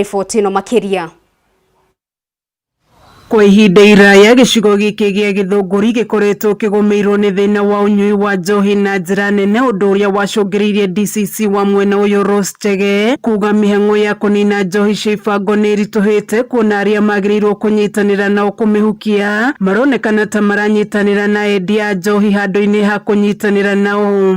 Riboti no makiria. Kwa ihinda iraya gicigo giki gia Githunguri gikoretwo kigomeirwo ni thina wa unyui wa njohi na njira nene, undu uria wacungiriirie DCC wa mwena uyu Rose Chege kuga mihang'o ya kunina njohi cia ibango ni irituhite, kuona aria magirirwo kunyitanira nao kumihukia maronekana ta maranyitanira na endia njohi handu-ini ha kunyitanira nao.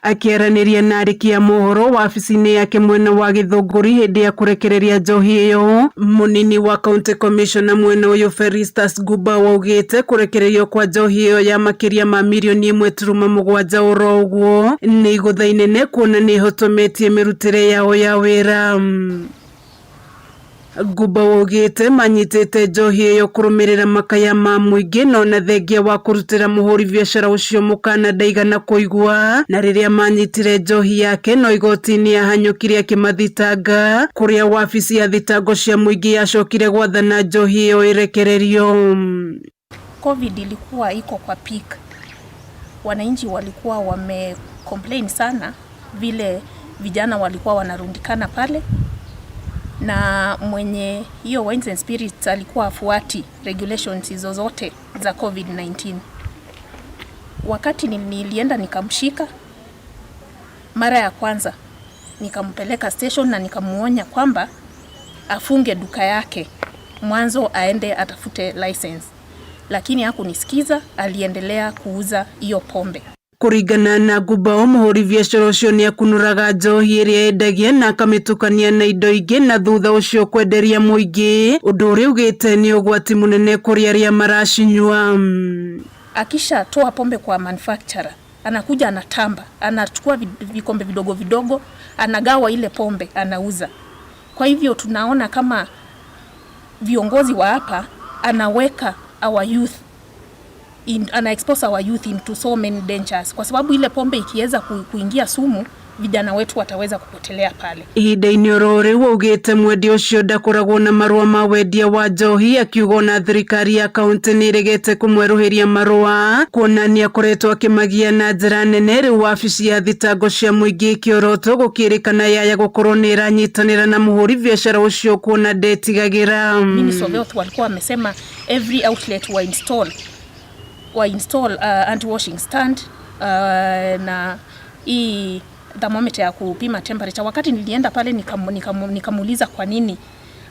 Akiaraniria na ariki ya Mohoro wabici-ini yake mwena wa Githunguri hindi ya kurekereria njohi iyo, munini wa County Commissioner mwena uyu Felistus Guba waugite kurekererio kwa njohi iyo ya makiria ma mirioni 1.7 oro uguo ni igutha inene, kuona ni ihotometie mirutire yao ya wira. Guba waugite manyitite njohi iyo kurumirira makaya ma muingi, no na thengia wa kurutira muhuri biashara ucio mukana ndaigana kuigua, na riria manyitire njohi yake no igoti-ini ahanyukire akimathitanga, kuria wabici ya thitango cia muingi yacokire gwathana njohi iyo irekererio. COVID ilikuwa iko kwa peak. Wananchi walikuwa wamecomplain sana vile vijana walikuwa wanarundikana pale, na mwenye hiyo Wines and Spirits alikuwa afuati regulations hizo zote za COVID-19. Wakati nilienda nikamshika mara ya kwanza, nikampeleka station na nikamuonya kwamba afunge duka yake, mwanzo aende atafute license, lakini hakunisikiza, aliendelea kuuza hiyo pombe. Kuringana na Guba, muhuri biashara ucio ni akunuraga njohi iria endagia na akamitukania na indo ingi na thutha ucio kwenderia muingi, undu uria ugite ni ugwati munene kuri aria maracinyua. Akisha toa pombe kwa manufacturer, anakuja anatamba, anachukua vikombe vidogo vidogo, anagawa ile pombe, anauza. Kwa hivyo tunaona kama viongozi wa hapa anaweka our youth expose our youth into so many dangers, kwa sababu ile pombe ikiweza kuingia sumu, vijana wetu wataweza kupotelea pale. Ihinda-ini oro riu ugite mwendia ucio ndakoragwo na marua ma wendia wa njohi, akiuga na thirikari ya kaunti ni iregete kumweruhiria marua, kuonania akoretwo akimagia na njira nene. Riu wabici ya thitango cia muingi ikioroto gukirikana yaya gukorwo ni iranyitanira na muhuri biashara ucio, kuona ndetigagira. Ministry of Health walikuwa wamesema every outlet wa install anti-washing stand na hii thermometer ya kupima temperature. Wakati nilienda pale nikamuuliza kwa nini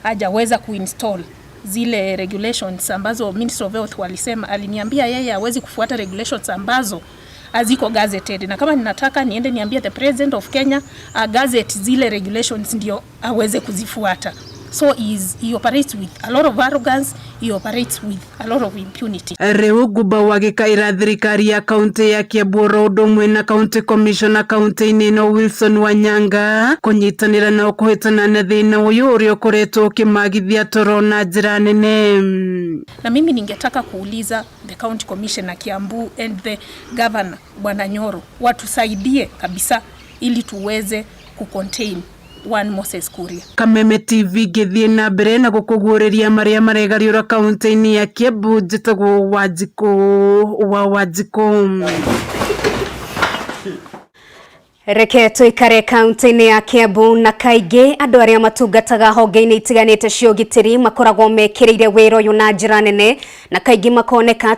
hajaweza kuinstall zile regulations ambazo Ministry of Health walisema, aliniambia yeye hawezi kufuata regulations ambazo haziko gazetted, na kama ninataka niende niambie the President of Kenya gazette zile regulations ndio aweze kuzifuata. So he operates with a lot of arrogance, he operates with a lot of impunity. Riu Guba wagikaira thirikari ya kaunti ya Kiambu undu umwe na County Commissioner kaunti-ini no Wilson Wanyanga kunyitanira na kuhitana na thina uyu uria ukoretwo ukimagithia toro na njira nene. Na mimi ningetaka kuuliza the County Commissioner Kiambu and the Governor Bwana Nyoro watusaidie kabisa ili tuweze kucontain one Moses Kuria. Kameme TV githie na mbere na gukuguriria maria maregariura kaunti-ini ya Kiambu. Njitagwo Wangeci. Reke tuikare kaunti-ini ya Kiambu, na kaingi andu aria matungataga honge-ini itiganite cia ugitiri makoragwo mekiriire wira uyu na njira nene, na kaingi makoneka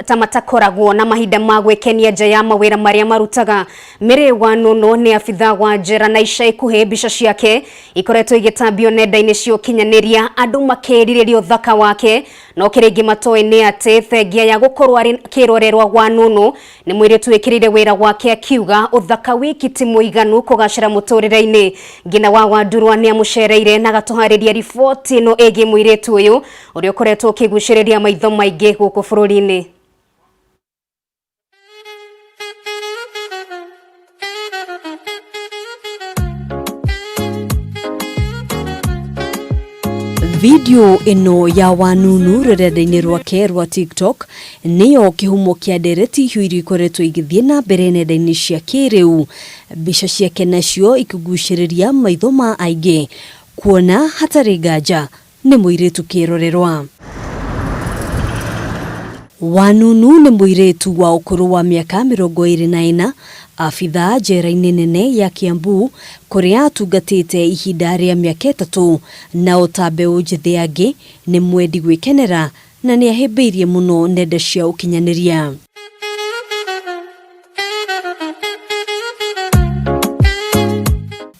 ta matakoragwo na mahinda ma gwikenia nja ya mawira maria marutaga. Mire wa Nunu ni abitha wa njera, na ica ikuhi mbica ciake ikoretwo igitambio nenda-ini cia ukinyaniria, andu makiririria uthaka wake, no kiringi matoi ni ati thengia ya gukorwo ari kirorerwa wa Nunu ni mwiritu wikiriire wira wake, akiuga uthaka wiki ti muiganu kugacira muturire-ini. Ngina wa Wandurwa ni amucereire na gatuhariria riboti no egi mwiritu uyu uria ukoretwo ukiguciriria maitho maingi guku bururi-ini. Video ino ya Wanunu rurenda-ini rwake rwa TikTok niyo kihumo kia ndereti hiu ikoretwo igithie na mbere nenda-ini cia kiriu. Mbica ciake nacio ikiguciriria maitho ma aingi, kuona hatari nganja ni muiritu kirorerwa. Wanunu nĩ mũirĩtu wa ũkũrũ wa mĩaka 24, abitha njera-inĩ nene ya Kiambu kũrĩa atungatĩte ihinda rĩa mĩaka 3, na ũtambeũ njĩthĩ angĩ nĩ mwendi gwĩkenera na nĩ ahĩmbĩirie mũno nenda cia ũkinyanĩria.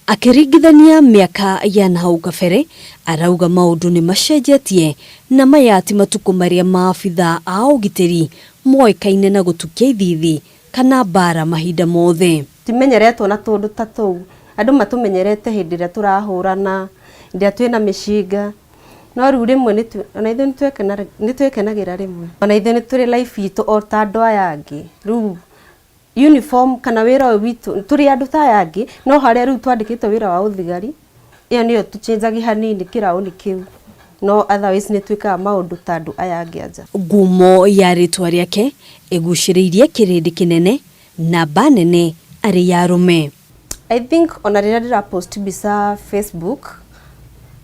Akiringithania miaka ya nahau kabere, arauga maundu ni macenjetie na maya ti matuko maria maabitha a ugitiri moikaine na gutukia ithithi kana bara mahinda mothe. Timenyeretwo na tundu ta tou, andu matumenyerete hindi ria turahurana, ndia twina mishinga, no riu rimwe ona ithu ni twekenagira rimwe, ona ithu ni turi life itu o ta andu aya angi. Riu uniform kana wira witu turi andu ta aya angi, no haria riu twandikitwo wira wa uthigari, iyo niyo tuchenjagi hanini kirauni kiu, no otherwise ni twikaga maundu ta andu aya angi anja. Ngumo ya ritwa riake eguciriirie kirindi kinene na banene ari ya rume. I think ona rira ndira post bisa Facebook,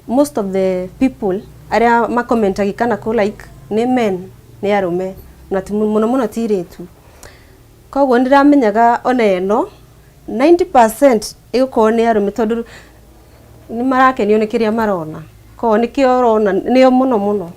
most of the people aria ma commentagi kana ko like ni men ni arume na muno tiretu. Koguo ndiramenyaga ona eno 90% igukorwo ni arume tondu ni marakenio ni kiria marona. Ko nikio rona nio muno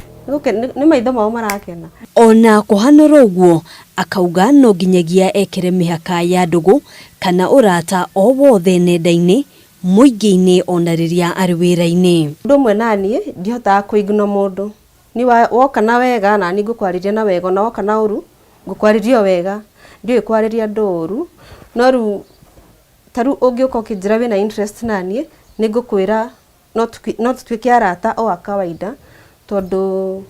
ni maitho mao marakena. Ona kuhanora uguo akauga no nginyagia ekere mihaka ya ndugu kana urata o wothe nenda-ini muingi-ini ona riria ari wira-ini. Ndu mwe nani ndihota kuigno mundu ni woka na wega na ni ngukwariria na wega, na woka na uru ngukwariria wega, ndiwe kwariria ndoru, no ru taru ungiuka ukijira wina interest nani ni ngukwira no tutwike arata o akawaida tondu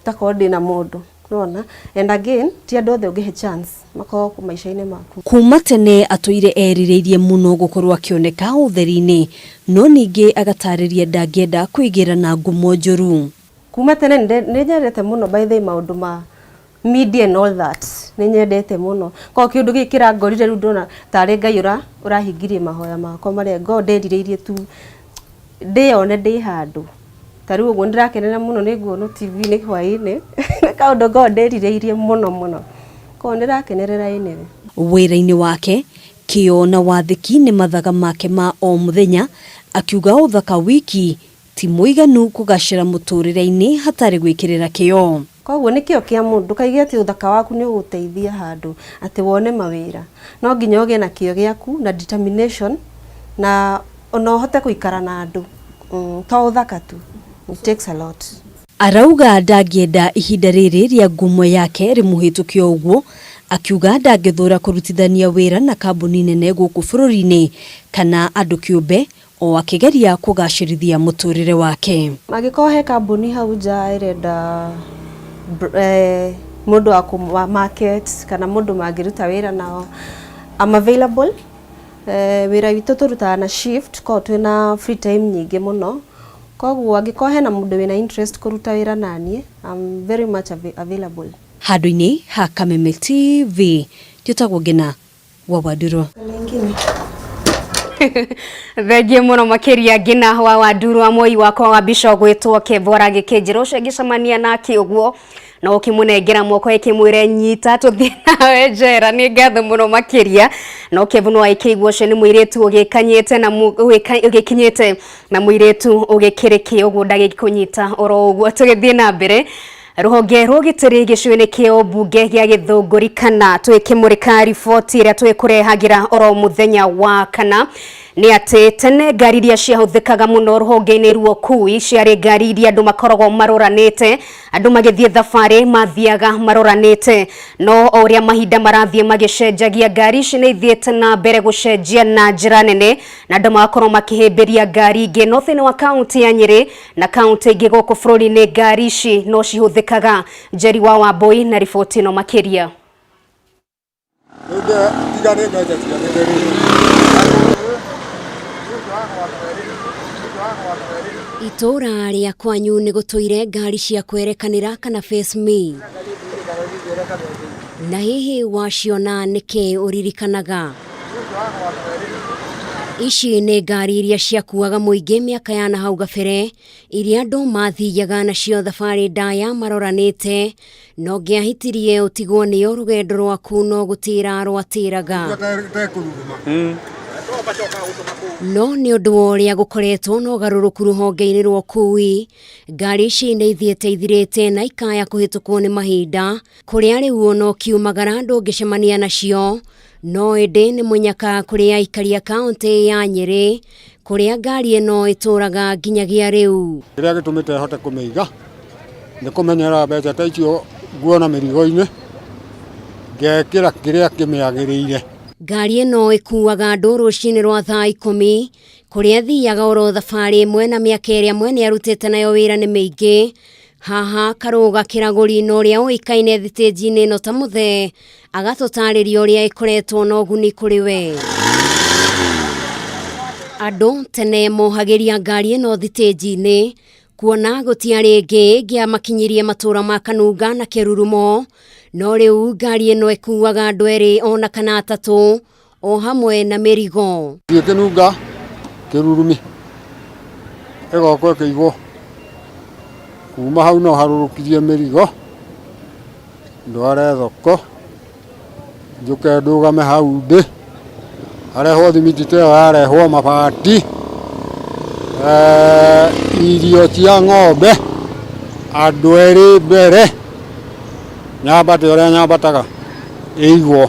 takondi na mundu rona. And again ti andu othe ungihe chance makao ku maisha-ini maku. Kuma tene atuire erirĩirie muno gukorwo akioneka utheri-ini, no ningi agatariria ndangienda kwigira na ngumo njuru. Kuma tene ni nyendete muno by the maundu ma media and all that, ni nyendete muno ko kiundu gikira ngorire ru ndona tari Ngai urahingirie mahoya makwa maria God nderirĩirie tu ndione ndi handu. Taru uguo ndirakenera muno ni nguono TV ni hwaini kaundu God nderirĩirie muno ko ndirakenerera ine. Wĩra-inĩ wake kĩo na wathĩki nĩ mathaga make ma o mũthenya, akiuga uthaka wiki ti muiganu kũgacĩra mũtũrĩre-inĩ hatarĩ gwĩkĩrĩra kĩo. Koguo ni kĩo kĩa mundu kaige ati uthaka waku ni uguteithia handu ati wone mawira, no nginya uge na kĩo gĩaku na determination na ona uhote kuikara na andu to uthaka tu. It takes a lot. Arauga ndangienda ihinda rĩrĩ rĩa ngumo yake rimuhĩtũkio ũguo, akiuga ndangĩthũra kũrutithania wĩra na kambuni nene gũkũ bũrũri-inĩ kana andũ kĩũmbe o akĩgeria kũgacĩrithia mũtũrĩre wake. Magĩkorwo he kambuni hau nja irenda mundu wa market kana mundu mangĩruta wĩra nao, I'm available. Wĩra witũ tũrutaga na shift ko twina free time nyingĩ mũno. Koguo angĩkorwo hena mundu wina interest kuruta wĩra naniĩ, I'm very much available. Handũ-inĩ ha Kameme TV njĩtagwo Ngina wa Wandurwa. Thengiĩ mũno makĩria Ngina wa Wandurwa, moi wakwa wa bico gwĩtwo Kevora gĩkĩnjĩra ũcio ngĩcemania nake ũguo na ũkĩmũnengera moko ĩkĩmwĩra nyita tũthiĩ nawe njera. Nĩ ngatho mũno makĩria no Kevin wa ĩkĩigua ũcio nĩ mũirĩtu ũgĩkanyĩte na ũgĩkinyĩte na mũirĩtu ũgĩkĩrĩkĩ ũguo ndagĩkũnyita oro ũguo. Tũgĩthiĩ na mbere, ruhonge rũgitĩri gĩcũa-inĩ kĩa mbunge gĩa Gĩthũngũri kana twĩkĩmũrĩka riboti ĩrĩa twĩkũrehagĩra oro mũthenya wa kana nĩ atĩ tene ngari iria ciahũthĩkaga mũno rũhonge-inĩ rwa ũkui ciarĩ ngari iria andũ makoragwo maroranĩte, andũ magĩthiĩ thabarĩ mathiaga maroranĩte, no o ũrĩa mahinda marathiĩ magĩcenjagia ngari ici nĩ ithiĩte na mbere gũcenjia na njĩra nene na andũ magakorwo makĩhĩmbĩria ngari ingĩ. No thĩinĩ wa kaunti ya Nyĩrĩ na kaunti ingĩ gũkũ bũrũri-inĩ ngari ici no cihũthĩkaga. Njeri wa Wambui na riboti ĩno makĩria. Itora rĩa kwanyu nĩ gũtũire ngari cia kwerekanĩra kana face me, na hihi waciona nĩkĩ ũririkanaga? Ici nĩ ngari iria ciakuaga mũingĩ mĩaka ya na hau gabere, iria andũ mathiaga nacio thabarĩ ndaya maroranĩte, no ngĩahitirie ũtigwo nĩyo rũgendo rwaku no gũtĩra rwatĩraga. No nĩ ũndũ wa ũrĩa gũkoretwo na ũgarũrũku rũhonge-inĩ rwa ũkui, ngari ici nĩ ithiĩte ithirĩte na ikaya kũhĩtũkwo nĩ mahinda, kũrĩa rĩu ona ũkiumagara ndũngĩcemania nacio, no ĩndĩ nĩ mũnyaka kũrĩ aikari a kaunti ya Nyeri, kũrĩa ngari ĩno ĩtũraga nginyagia rĩu. Kĩrĩa gĩtũmĩte hote kũmĩiga nĩ kũmenyera mbeca ta icio nguona mĩrigo-inĩ, ngekĩra kĩrĩa kĩmĩagĩrĩire. Ngari ĩno ĩkuaga andũ rũcinĩ rwa thaa 10, kũrĩa thiaga oro thabarĩ ĩmwe na mĩaka ĩrĩa mwene arutĩte nayo wĩra nĩ mĩingĩ. Haha Karũga Kĩragũri na ũrĩa ũĩkaine thitĩnji-inĩ ĩno ta mũthee, agatũtarĩria ũrĩa ĩkoretwo na ũguni kũrĩ we. Andũ tene mohagĩria ngari ĩno thitĩnji-inĩ, kuona gũtiarĩ ĩngĩ ĩngĩamakinyirie matũra ma Kanunga na Kĩrurumo, no rĩu ngari ĩno ĩkuaga andũ erĩ ona kana atatũ, o hamwe na mĩrigo. Kĩnunga Kĩrurumi ĩgoka ĩkĩigwo, kuma hau no harũrũkirie mĩrigo ndware thoko, njuke ndũgame hau ndĩ, harehwo thimiti ta ĩyo yarehwo, mabati, irio cia ng'ombe, andũ erĩ mbere, nyambate ũrĩa nyambataga ĩigwo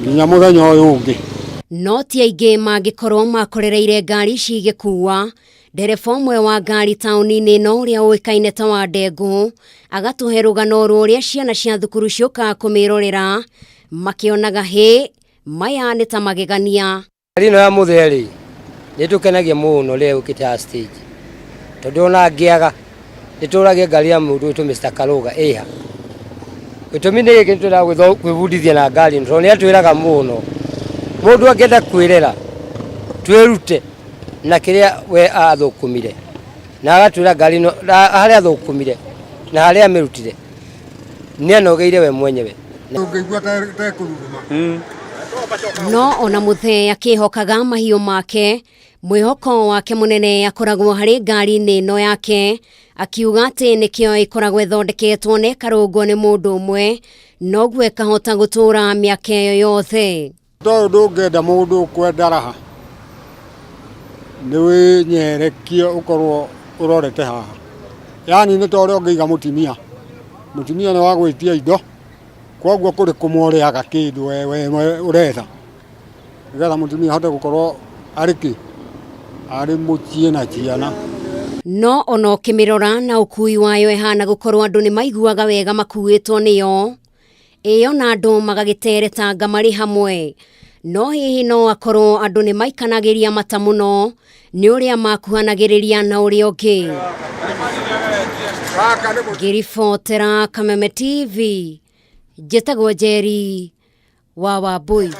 nginya mũthenya ũyũ ũngĩ. No ti aingĩ mangĩkorwo makorereire ngari ici igĩkua. Ndereba ũmwe wa ngari taũni-inĩ ĩno ũrĩa ũĩkaine ta wa Ndengũ agatũhe rũgano rũrĩa ciana cia thukuru ciũkaga kũmĩrorera, makĩonaga maya nĩ ta magegania. Ngari ĩno ya mũthee nĩ tũkenagia mũno rĩrĩa ũkĩte stage, tondũ ona ngĩaga nĩtũragia ngari ya mũndũ wĩtwo Mr. Karũga ĩha. Gĩtũmi nĩ gĩkĩ nĩtũrenda gwĩbundithia na ngari ĩno, tondũ nĩatwĩraga mũno mũndũ angĩenda kwĩrera twĩrute na kĩrĩa we athũkũmire, na agatwĩra ngari ĩno harĩa athũkũmire na harĩa amĩrutire nĩ anogeire we mwenyewe. No ona mũthee akĩhokaga mahiũ make, mwĩhoko wake mũnene akoragwo harĩ ngari-inĩ ĩno yake, akiuga atĩ nĩkĩo ĩkoragwo ĩthondeketwo na ĩkarũngwo nĩ mũndũ ũmwe, noguo ĩkahota gũtũra mĩaka ĩyo yothe. Tondũ ndũngĩenda mũndũ kwenda raha, nĩ wĩnyerekie ũkorwo ũrorete haha. Yani nĩ ta ũrĩa ũngĩiga mũtumia nĩ wa gwĩtia indo, koguo kũrĩ kũmũrĩaga kĩndũ we ũretha, nĩgetha mũtumia ahote gũkorwo arĩ mũciĩ na ciana. No ona ũkĩmĩrora na ũkui wayo ĩhana gũkorwo andũ nĩ maiguaga wega makuĩtwo nĩyo, ona andũ magagĩteretanga marĩ hamwe. No hihi no akorwo andũ nĩ maikanagĩria mata mũno nĩ ũrĩa makuhanagĩrĩria na ũrĩa ũngĩ. Ngĩribotera Kameme TV, njĩtagwo Njeri wa Wambui.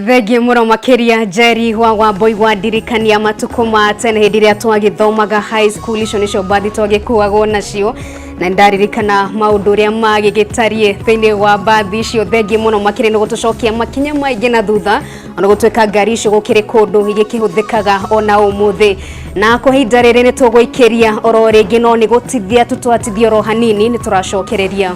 Thengio mũno makĩria Njeri wa Wambui gwandirikania matukũ ma tene hĩndĩ ĩrĩa twagĩthomaga high school, icio nĩcio mbathi twagĩkuagwo nacio, na ndaririkana maũndũ ũrĩa magĩgĩtarie thĩinĩ wa mbathi icio. Thengio mũno makĩria nĩ gũtũcokia makinya maingĩ na thutha, ona gũtuĩka ngari icio gũkĩrĩ kũndũ igĩkĩhũthĩkaga ona ũmũthĩ. Na kwa ihinda rĩrĩ nĩ tũgũikĩria oro rĩngĩ, no nĩ gũtithia tũtwatithia oro hanini, nĩ tũracokereria.